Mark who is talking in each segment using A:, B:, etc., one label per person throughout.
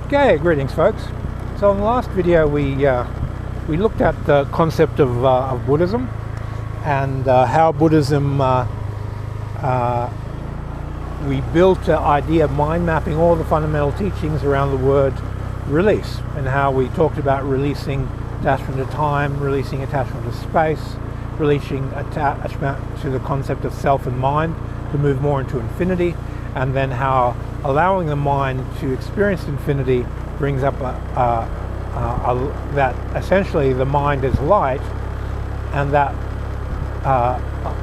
A: Okay, greetings folks. So in the last video we looked at the concept of Buddhism and how Buddhism we built an idea of mind mapping all the fundamental teachings around the word release, and how we talked about releasing attachment to time, releasing attachment to space, releasing attachment to the concept of self and mind to move more into infinity, and then how allowing the mind to experience infinity brings up that essentially the mind is light, and that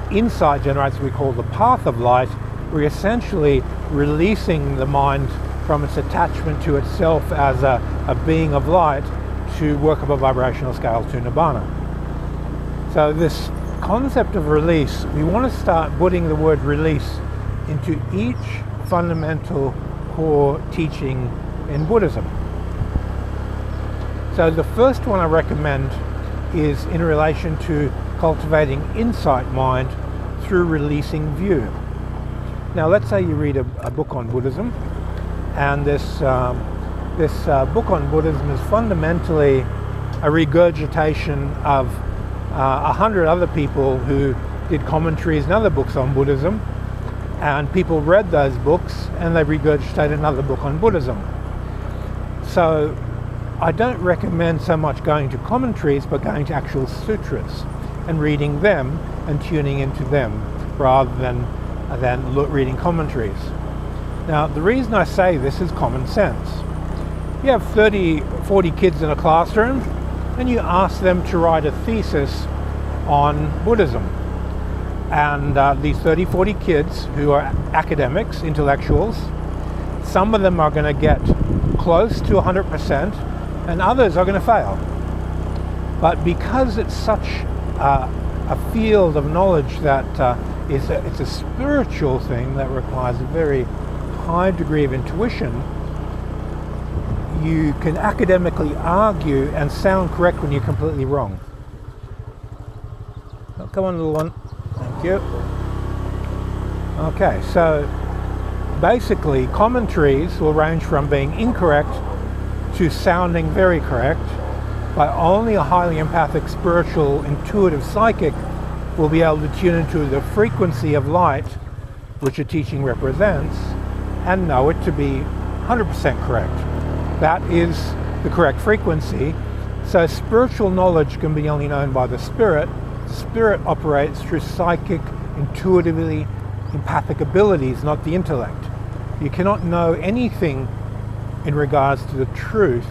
A: insight generates what we call the path of light. We're essentially releasing the mind from its attachment to itself as a being of light to work up a vibrational scale to Nibbana. So this concept of release, we want to start putting the word release into each fundamental core teaching in Buddhism. So the first one I recommend is in relation to cultivating insight mind through releasing view. Now let's say you read a book on Buddhism, and this book on Buddhism is fundamentally a regurgitation of 100 other people who did commentaries and other books on Buddhism, and people read those books and they regurgitated another book on Buddhism. So I don't recommend so much going to commentaries, but going to actual sutras and reading them and tuning into them rather than reading commentaries. Now the reason I say this is common sense. You have 40 kids in a classroom and you ask them to write a thesis on Buddhism. And these 40 kids who are academics, intellectuals, some of them are going to get close to 100% and others are going to fail. But because it's such a field of knowledge that it's a spiritual thing that requires a very high degree of intuition, you can academically argue and sound correct when you're completely wrong. Oh, come on, little one. Thank you. Okay, so basically commentaries will range from being incorrect to sounding very correct, but only a highly empathic, spiritual, intuitive psychic will be able to tune into the frequency of light which a teaching represents and know it to be 100% correct. That is the correct frequency. So spiritual knowledge can be only known by the spirit. The spirit operates through psychic, intuitively empathic abilities, not the intellect. You cannot know anything in regards to the truth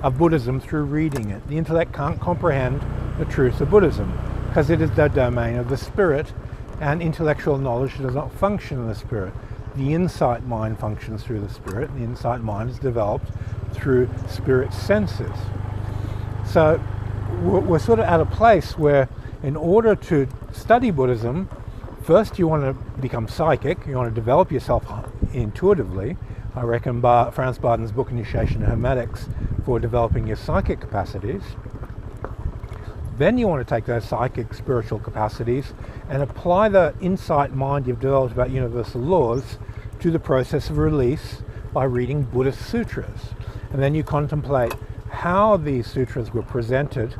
A: of Buddhism through reading it. The intellect can't comprehend the truth of Buddhism because it is the domain of the spirit, and intellectual knowledge does not function in the spirit. The insight mind functions through the spirit. The insight mind is developed through spirit senses. So we're sort of at a place where in order to study Buddhism, first you want to become psychic, you want to develop yourself intuitively. I reckon Franz Barden's book Initiation to Hermetics for developing your psychic capacities. Then you want to take those psychic spiritual capacities and apply the insight mind you've developed about universal laws to the process of release by reading Buddhist sutras. And then you contemplate how these sutras were presented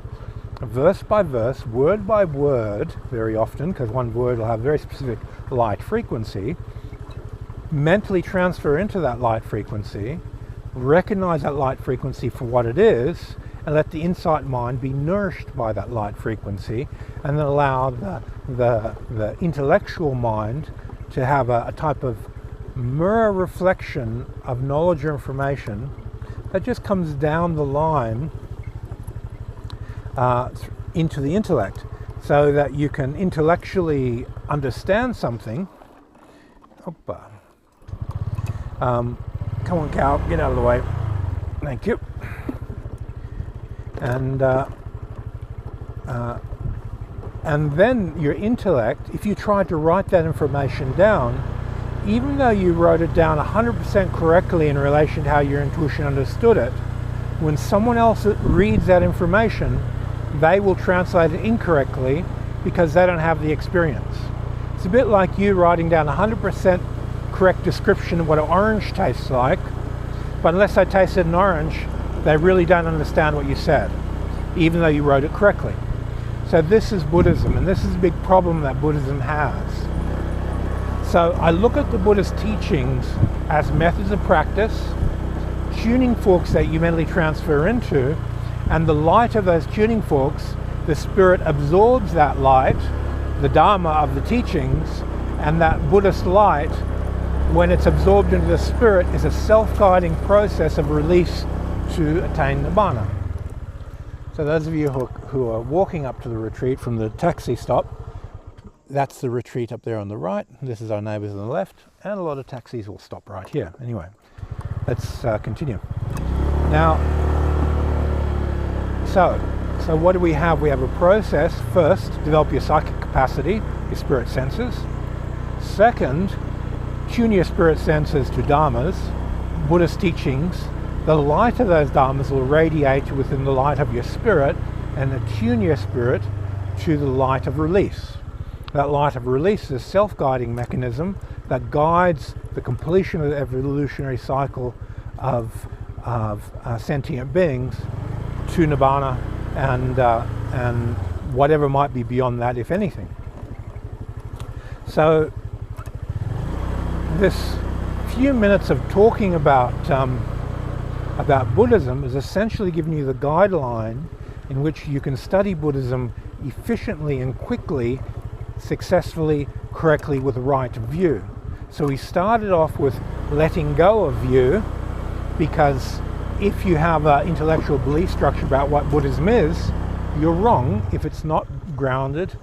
A: verse by verse, word by word, very often, because one word will have very specific light frequency. Mentally transfer into that light frequency, recognize that light frequency for what it is, and let the insight mind be nourished by that light frequency, and then allow the intellectual mind to have a type of mirror reflection of knowledge or information that just comes down the line into the intellect, so that you can intellectually understand something. Opa. Come on, cow, get out of the way. Thank you. And then your intellect, if you tried to write that information down, even though you wrote it down 100% correctly in relation to how your intuition understood it, when someone else reads that information, they will translate it incorrectly because they don't have the experience. It's a bit like you writing down 100% correct description of what an orange tastes like, But unless they tasted an orange, they really don't understand what you said, even though you wrote it correctly. So this is Buddhism, and this is a big problem that Buddhism has. So I look at the Buddhist teachings as methods of practice, tuning forks that you mentally transfer into, and the light of those tuning forks, the spirit absorbs that light, the Dharma of the teachings, and that Buddhist light, when it's absorbed into the spirit, is a self-guiding process of release to attain Nibbana. So those of you who are walking up to the retreat from the taxi stop, that's the retreat up there on the right. This is our neighbours on the left, and a lot of taxis will stop right here. Anyway, let's continue. Now, so what do we have? We have a process. First, develop your psychic capacity, your spirit senses. Second, tune your spirit senses to Dharmas, Buddhist teachings. The light of those Dharmas will radiate within the light of your spirit and attune your spirit to the light of release. That light of release is a self-guiding mechanism that guides the completion of the evolutionary cycle of sentient beings to Nibbana and whatever might be beyond that, if anything. So this few minutes of talking about Buddhism is essentially giving you the guideline in which you can study Buddhism efficiently and quickly, successfully, correctly, with the right view. So we started off with letting go of view, because if you have an intellectual belief structure about what Buddhism is, you're wrong if it's not grounded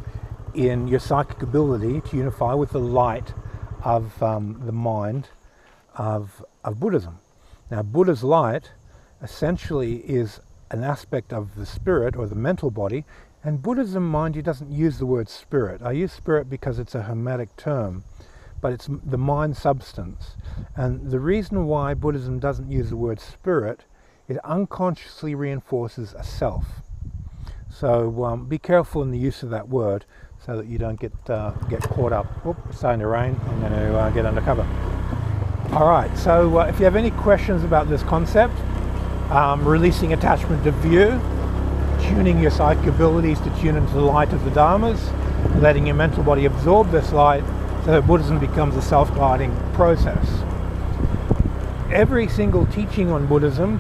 A: in your psychic ability to unify with the light of the mind of Buddhism. Now, Buddha's light essentially is an aspect of the spirit or the mental body, and Buddhism, mind you, doesn't use the word spirit. I use spirit because it's a hermetic term, but it's the mind substance. And the reason why Buddhism doesn't use the word spirit, it unconsciously reinforces a self. So be careful in the use of that word so that you don't get caught up. Oop, it's starting to rain. I'm going to get under cover. All right, so if you have any questions about this concept, releasing attachment to view, tuning your psychic abilities to tune into the light of the Dharmas, letting your mental body absorb this light so that Buddhism becomes a self-guiding process. Every single teaching on Buddhism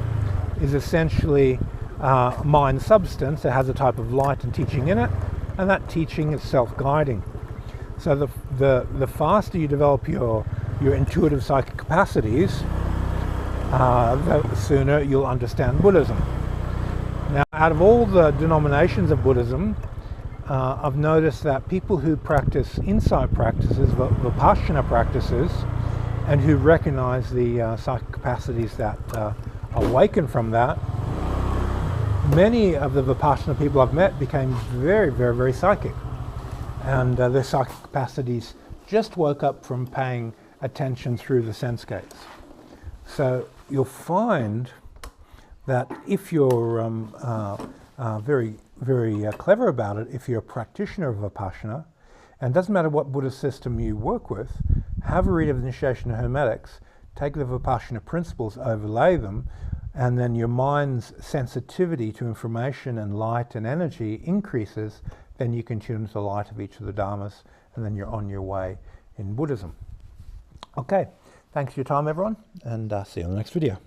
A: is essentially mind substance. It has a type of light and teaching in it, and that teaching is self-guiding. So the faster you develop your intuitive psychic capacities, the sooner you'll understand Buddhism. Now, out of all the denominations of Buddhism, I've noticed that people who practice insight practices, Vipassana practices, and who recognize the psychic capacities that awaken from that, many of the Vipassana people I've met became very, very, very psychic. And their psychic capacities just woke up from paying attention through the sense gates. So you'll find that if you're very, very clever about it, if you're a practitioner of Vipassana, and it doesn't matter what Buddhist system you work with, have a read of the Initiation of Hermetics, take the Vipassana principles, overlay them, and then your mind's sensitivity to information and light and energy increases, then you can tune into the light of each of the Dharmas, and then you're on your way in Buddhism. Okay, thanks for your time, everyone, and see you on the next video.